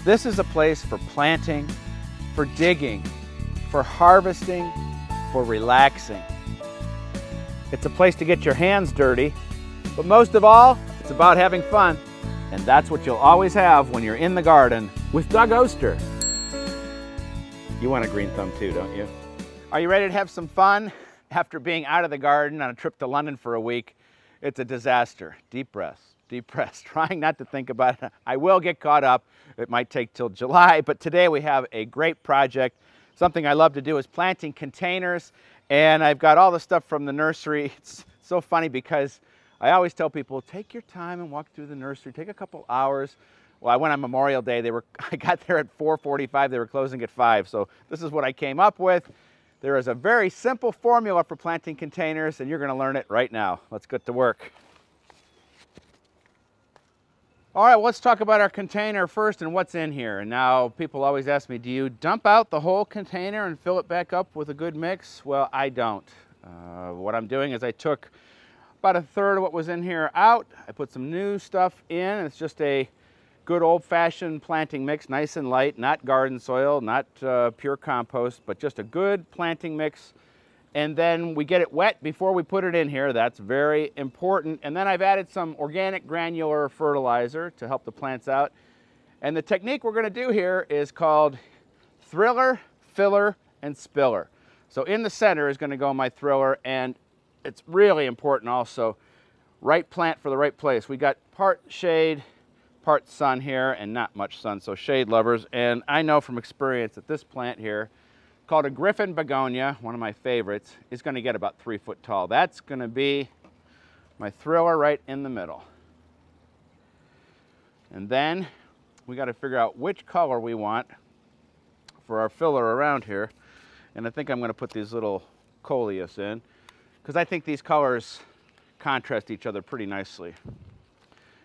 This is a place for planting, for digging, for harvesting, for relaxing. It's a place to get your hands dirty, but most of all, it's about having fun. And that's what you'll always have when you're in the garden with Doug Oster. You want a green thumb too, don't you? Are you ready to have some fun? After being out of the garden on a trip to London for a week, it's a disaster. Deep breaths, trying not to think about it. I will get caught up. It might take till July, but today we have a great project. Something I love to do is planting containers, and I've got all the stuff from the nursery. It's so funny because I always tell people, take your time and walk through the nursery, take a couple hours. Well, I went on Memorial Day. I got there at 4:45, they were closing at 5, so this is what I came up with. There is a very simple formula for planting containers, and you're going to learn it right now. Let's get to work. All right, let's talk about our container first and what's in here. And now people always ask me, do you dump out the whole container and fill it back up with a good mix? Well, I don't. What I'm doing is I took about a third of what was in here out. I put some new stuff in, and it's just a good old-fashioned planting mix, nice and light, not garden soil, not pure compost, but just a good planting mix. And then we get it wet before we put it in here. That's very important. And then I've added some organic granular fertilizer to help the plants out. And the technique we're going to do here is called thriller, filler, and spiller. So in the center is going to go my thriller, and it's really important also, right plant for the right place. We got part shade, part sun here, and not much sun, so shade lovers. And I know from experience that this plant here, called a Griffin begonia, one of my favorites, is going to get about 3 foot tall. That's going to be my thriller right in the middle. And then we got to figure out which color we want for our filler around here. And I think I'm going to put these little coleus in, because I think these colors contrast each other pretty nicely.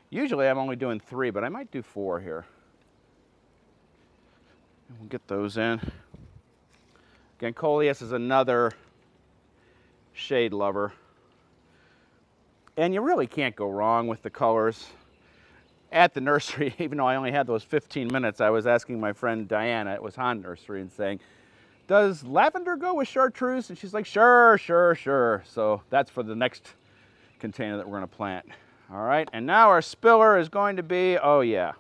Usually I'm only doing 3, but I might do 4 here. And we'll get those in. Again, coleus is another shade lover. And you really can't go wrong with the colors. At the nursery, even though I only had those 15 minutes, I was asking my friend Diana, it was Han Nursery, and saying, does lavender go with chartreuse? And she's like, sure, sure, sure. So that's for the next container that we're going to plant. All right, and now our spiller is going to be, oh yeah,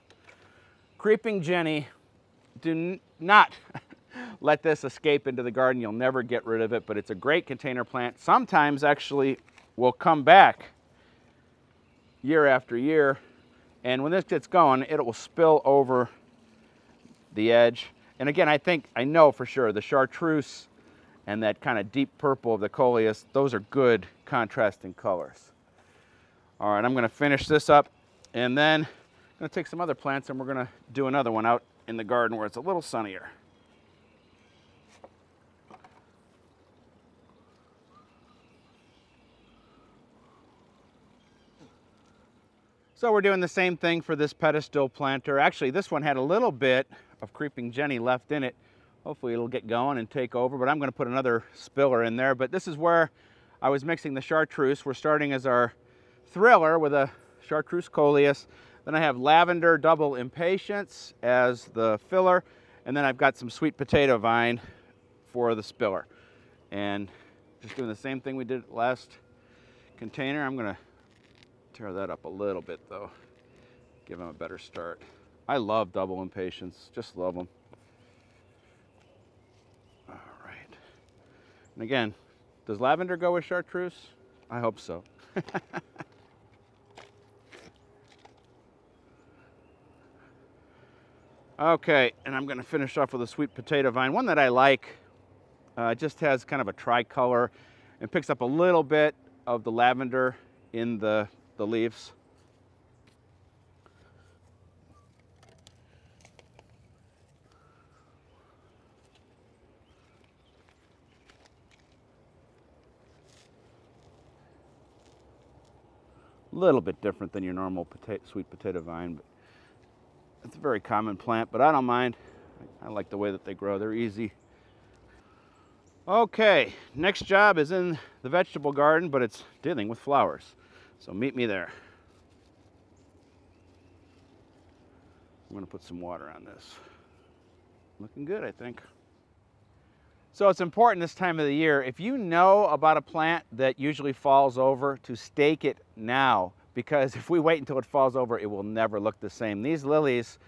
Creeping Jenny. Do not let this escape into the garden. You'll never get rid of it, but it's a great container plant. Sometimes actually will come back year after year, and when this gets going, it will spill over the edge. And again, I know for sure the chartreuse and that kind of deep purple of the coleus, those are good contrasting colors. All right, I'm going to finish this up, and then I'm going to take some other plants and we're going to do another one out in the garden where it's a little sunnier. So we're doing the same thing for this pedestal planter. Actually, this one had a little bit of Creeping Jenny left in it. Hopefully it'll get going and take over, but I'm going to put another spiller in there. But this is where I was mixing the chartreuse. We're starting as our thriller with a chartreuse coleus. Then I have lavender double impatiens as the filler. And then I've got some sweet potato vine for the spiller. And just doing the same thing we did last container. I'm going to tear that up a little bit though, give them a better start. I love double impatiens, just love them. All right. And again, does lavender go with chartreuse? I hope so. Okay, and I'm going to finish off with a sweet potato vine, one that I like. Just has kind of a tricolor and picks up a little bit of the lavender in the leaves. A little bit different than your normal sweet potato vine, but it's a very common plant, but I don't mind. I like the way that they grow. They're easy. Okay, next job is in the vegetable garden, but it's dealing with flowers. So meet me there. I'm going to put some water on this. Looking good, I think. So it's important this time of the year, if you know about a plant that usually falls over, to stake it now, because if we wait until it falls over, it will never look the same. These lilies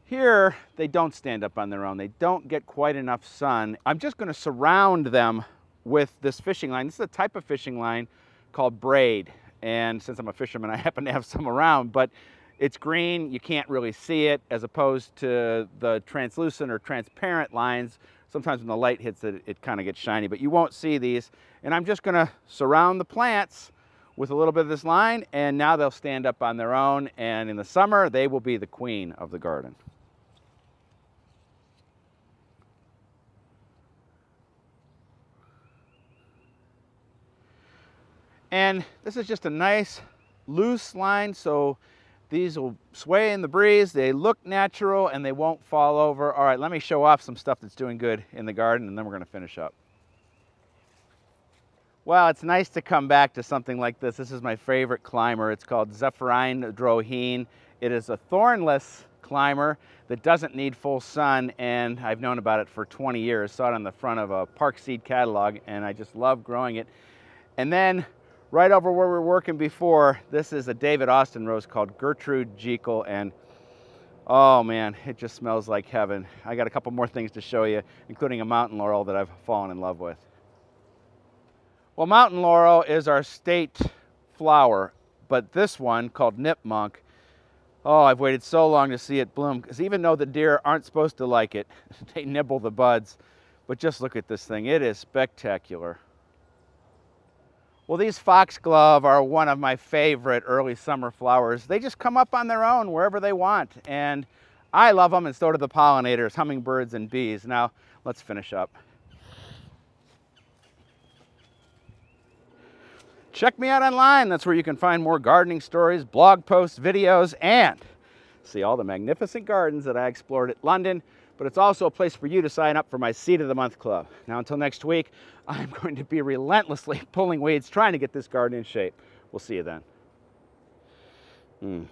here, they don't stand up on their own. They don't get quite enough sun. I'm just going to surround them with this fishing line. This is a type of fishing line called braid. And since I'm a fisherman, I happen to have some around, but it's green, you can't really see it, as opposed to the translucent or transparent lines. Sometimes when the light hits it, it kind of gets shiny, but you won't see these. And I'm just gonna surround the plants with a little bit of this line, and now they'll stand up on their own, and in the summer, they will be the queen of the garden. And this is just a nice loose line, so these will sway in the breeze, they look natural, and they won't fall over. All right, let me show off some stuff that's doing good in the garden, and then we're gonna finish up. Well, it's nice to come back to something like this. This is my favorite climber. It's called Zephyrine drohine. It is a thornless climber that doesn't need full sun, and I've known about it for 20 years. Saw it on the front of a Park Seed catalog, and I just love growing it. And then right over where we were working before, this is a David Austin rose called Gertrude Jekyll, and oh man, it just smells like heaven. I got a couple more things to show you, including a mountain laurel that I've fallen in love with. Well, mountain laurel is our state flower, but this one, called nipmunk, oh, I've waited so long to see it bloom, because even though the deer aren't supposed to like it, they nibble the buds, but just look at this thing. It is spectacular. Well, these foxglove are one of my favorite early summer flowers. They just come up on their own wherever they want, and I love them, and so do the pollinators, hummingbirds and bees. Now, let's finish up. Check me out online. That's where you can find more gardening stories, blog posts, videos, and see all the magnificent gardens that I explored at London. But it's also a place for you to sign up for my Seed of the Month Club. Now, until next week, I'm going to be relentlessly pulling weeds, trying to get this garden in shape. We'll see you then.